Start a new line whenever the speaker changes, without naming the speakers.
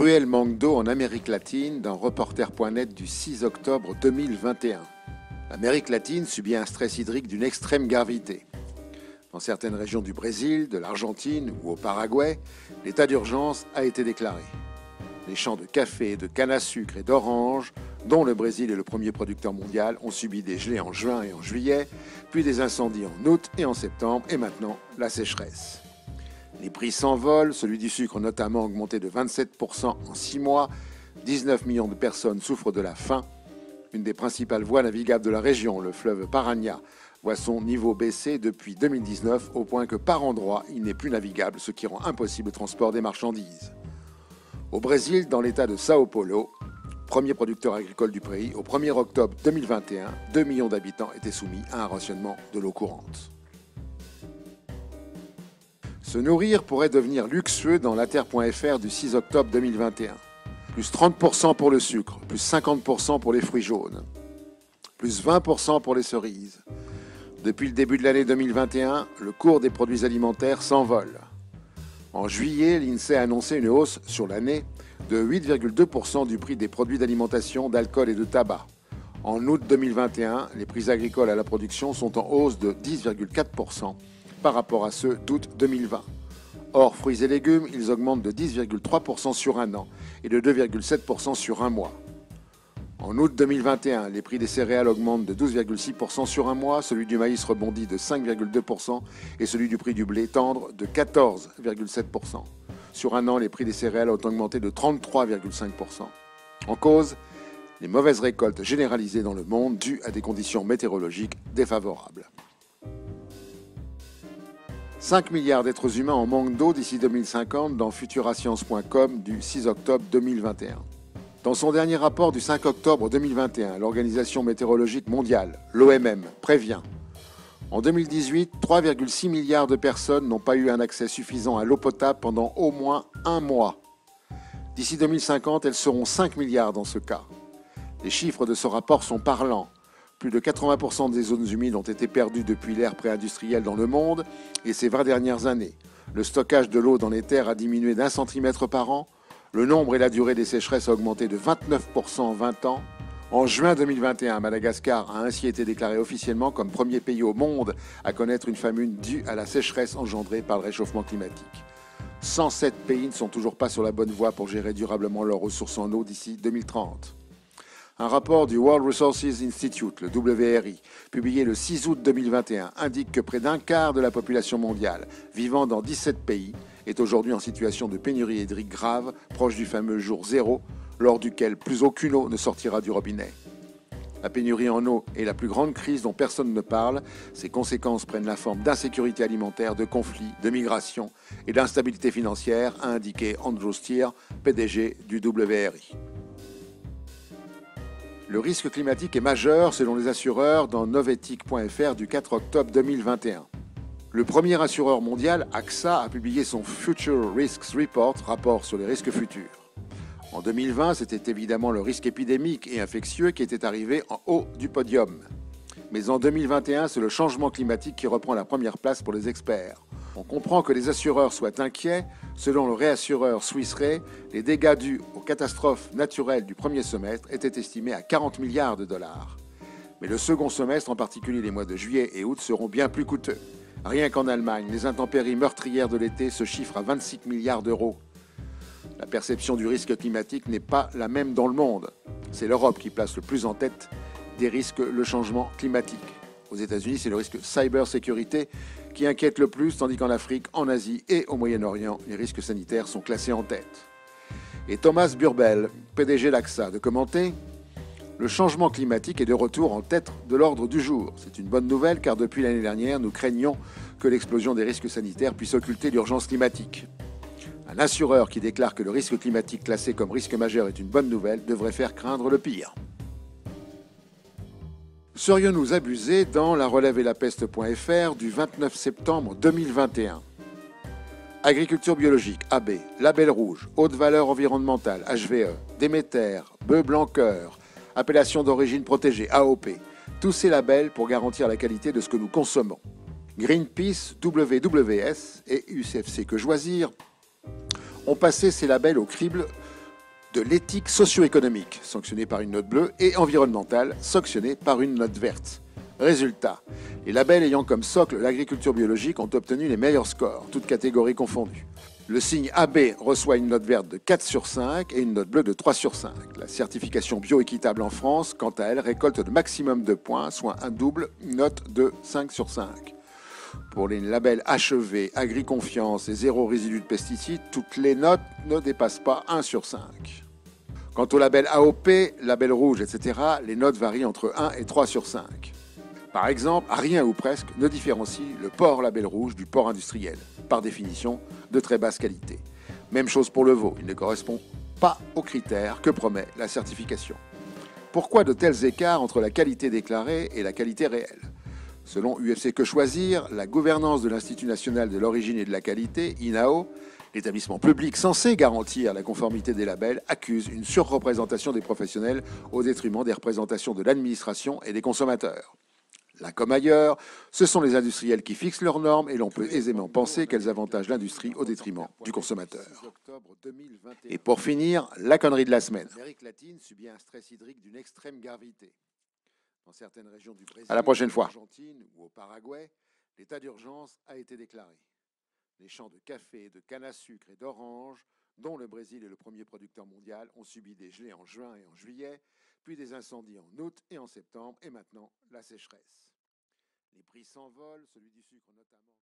Cruel manque d'eau en Amérique latine d'un reporter.net du 6 octobre 2021. L'Amérique latine subit un stress hydrique d'une extrême gravité. Dans certaines régions du Brésil, de l'Argentine ou au Paraguay, l'état d'urgence a été déclaré. Les champs de café, de canne à sucre et d'orange, dont le Brésil est le premier producteur mondial, ont subi des gelées en juin et en juillet, puis des incendies en août et en septembre, et maintenant la sécheresse. Les prix s'envolent, celui du sucre notamment a augmenté de 27% en 6 mois, 19 millions de personnes souffrent de la faim. Une des principales voies navigables de la région, le fleuve Paraná, voit son niveau baisser depuis 2019 au point que par endroits il n'est plus navigable, ce qui rend impossible le transport des marchandises. Au Brésil, dans l'état de São Paulo, premier producteur agricole du pays, au 1er octobre 2021, 2 millions d'habitants étaient soumis à un rationnement de l'eau courante. Se nourrir pourrait devenir luxueux dans laterre.fr du 6 octobre 2021. Plus 30% pour le sucre, plus 50% pour les fruits jaunes, plus 20% pour les cerises. Depuis le début de l'année 2021, le cours des produits alimentaires s'envole. En juillet, l'INSEE a annoncé une hausse sur l'année de 8,2% du prix des produits d'alimentation, d'alcool et de tabac. En août 2021, les prix agricoles à la production sont en hausse de 10,4% par rapport à ceux d'août 2020. Or, fruits et légumes, ils augmentent de 10,3% sur un an et de 2,7% sur un mois. En août 2021, les prix des céréales augmentent de 12,6% sur un mois, celui du maïs rebondit de 5,2% et celui du prix du blé tendre de 14,7%. Sur un an, les prix des céréales ont augmenté de 33,5%. En cause, les mauvaises récoltes généralisées dans le monde dues à des conditions météorologiques défavorables. 5 milliards d'êtres humains en manque d'eau d'ici 2050 dans futurascience.com du 6 octobre 2021. Dans son dernier rapport du 5 octobre 2021, l'Organisation météorologique mondiale, l'OMM, prévient. En 2018, 3,6 milliards de personnes n'ont pas eu un accès suffisant à l'eau potable pendant au moins un mois. D'ici 2050, elles seront 5 milliards dans ce cas. Les chiffres de ce rapport sont parlants. Plus de 80% des zones humides ont été perdues depuis l'ère pré-industrielle dans le monde et ces 20 dernières années. Le stockage de l'eau dans les terres a diminué d'1 centimètre par an. Le nombre et la durée des sécheresses a augmenté de 29% en 20 ans. En juin 2021, Madagascar a ainsi été déclaré officiellement comme premier pays au monde à connaître une famine due à la sécheresse engendrée par le réchauffement climatique. 107 pays ne sont toujours pas sur la bonne voie pour gérer durablement leurs ressources en eau d'ici 2030. Un rapport du World Resources Institute, le WRI, publié le 6 août 2021, indique que près d'un quart de la population mondiale, vivant dans 17 pays, est aujourd'hui en situation de pénurie hydrique grave, proche du fameux jour zéro, lors duquel plus aucune eau ne sortira du robinet. La pénurie en eau est la plus grande crise dont personne ne parle. Ses conséquences prennent la forme d'insécurité alimentaire, de conflits, de migration et d'instabilité financière, a indiqué Andrew Steer, PDG du WRI. Le risque climatique est majeur selon les assureurs dans novetic.fr du 4 octobre 2021. Le premier assureur mondial, AXA, a publié son Future Risks Report, rapport sur les risques futurs. En 2020, c'était évidemment le risque épidémique et infectieux qui était arrivé en haut du podium. Mais en 2021, c'est le changement climatique qui reprend la première place pour les experts. On comprend que les assureurs soient inquiets. Selon le réassureur Swiss Re, les dégâts dus aux catastrophes naturelles du premier semestre étaient estimés à 40 milliards de dollars. Mais le second semestre, en particulier les mois de juillet et août, seront bien plus coûteux. Rien qu'en Allemagne, les intempéries meurtrières de l'été se chiffrent à 26 milliards d'euros. La perception du risque climatique n'est pas la même dans le monde. C'est l'Europe qui place le plus en tête des risques le changement climatique. Aux États-Unis, c'est le risque cybersécurité qui inquiète le plus, tandis qu'en Afrique, en Asie et au Moyen-Orient, les risques sanitaires sont classés en tête. Et Thomas Burbel, PDG d'AXA, de commenter « Le changement climatique est de retour en tête de l'ordre du jour. C'est une bonne nouvelle car depuis l'année dernière, nous craignons que l'explosion des risques sanitaires puisse occulter l'urgence climatique. Un assureur qui déclare que le risque climatique classé comme risque majeur est une bonne nouvelle devrait faire craindre le pire. » Serions-nous abusés dans la relève-et-la-peste.fr du 29 septembre 2021. Agriculture biologique, AB, label rouge, haute valeur environnementale, HVE, Déméter, bœuf blanc-cœur, appellation d'origine protégée, AOP, tous ces labels pour garantir la qualité de ce que nous consommons. Greenpeace, WWF et UCFC Que Choisir ont passé ces labels au crible de l'éthique socio-économique, sanctionnée par une note bleue, et environnementale, sanctionnée par une note verte. Résultat, les labels ayant comme socle l'agriculture biologique ont obtenu les meilleurs scores, toutes catégories confondues. Le signe AB reçoit une note verte de 4 sur 5 et une note bleue de 3 sur 5. La certification bioéquitable en France, quant à elle, récolte le maximum de points, soit un double note de 5 sur 5. Pour les labels HEV, Agri-Confiance et zéro résidu de pesticides, toutes les notes ne dépassent pas 1 sur 5. Quant au label AOP, label rouge, etc., les notes varient entre 1 et 3 sur 5. Par exemple, rien ou presque ne différencie le porc label rouge du porc industriel, par définition de très basse qualité. Même chose pour le veau, il ne correspond pas aux critères que promet la certification. Pourquoi de tels écarts entre la qualité déclarée et la qualité réelle ? Selon UFC Que Choisir, la gouvernance de l'Institut national de l'origine et de la qualité, INAO, l'établissement public censé garantir la conformité des labels, accuse une surreprésentation des professionnels au détriment des représentations de l'administration et des consommateurs. Là comme ailleurs, ce sont les industriels qui fixent leurs normes et l'on peut aisément penser qu'elles avantagent l'industrie au détriment du consommateur. Et pour finir, la connerie de la semaine. L'Amérique latine subit un stress hydrique d'une extrême gravité. Dans certaines régions du Brésil, en Argentine ou au Paraguay, l'état d'urgence a été déclaré. Les champs de café, de canne à sucre et d'orange, dont le Brésil est le premier producteur mondial, ont subi des gelées en juin et en juillet, puis des incendies en août et en septembre, et maintenant la sécheresse. Les prix s'envolent, celui du sucre notamment.